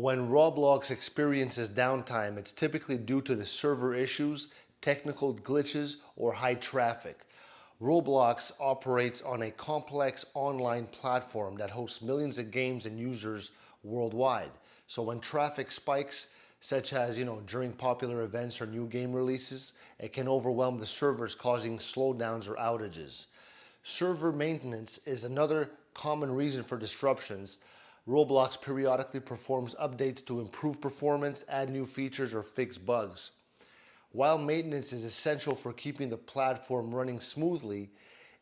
When Roblox experiences downtime, it's typically due to the server issues, technical glitches, or high traffic. Roblox operates on a complex online platform that hosts millions of games and users worldwide. So when traffic spikes, such as during popular events or new game releases, it can overwhelm the servers, causing slowdowns or outages. Server maintenance is another common reason for disruptions. Roblox periodically performs updates to improve performance, add new features, or fix bugs. While maintenance is essential for keeping the platform running smoothly,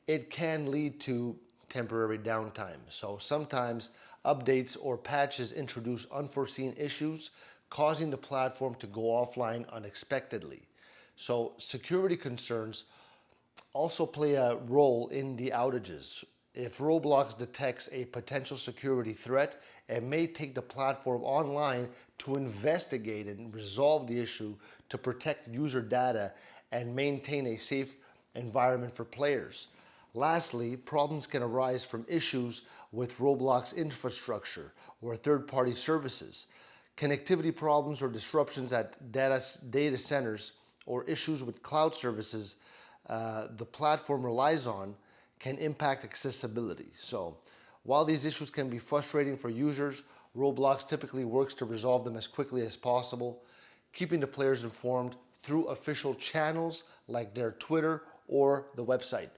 it can lead to temporary downtime. So sometimes updates or patches introduce unforeseen issues, causing the platform to go offline unexpectedly. So security concerns also play a role in the outages. If Roblox detects a potential security threat, it may take the platform online to investigate and resolve the issue to protect user data and maintain a safe environment for players. Lastly, problems can arise from issues with Roblox infrastructure or third-party services. Connectivity problems or disruptions at data centers or issues with cloud services the platform relies on can impact accessibility. So while these issues can be frustrating for users, Roblox typically works to resolve them as quickly as possible, keeping the players informed through official channels like their Twitter or the website.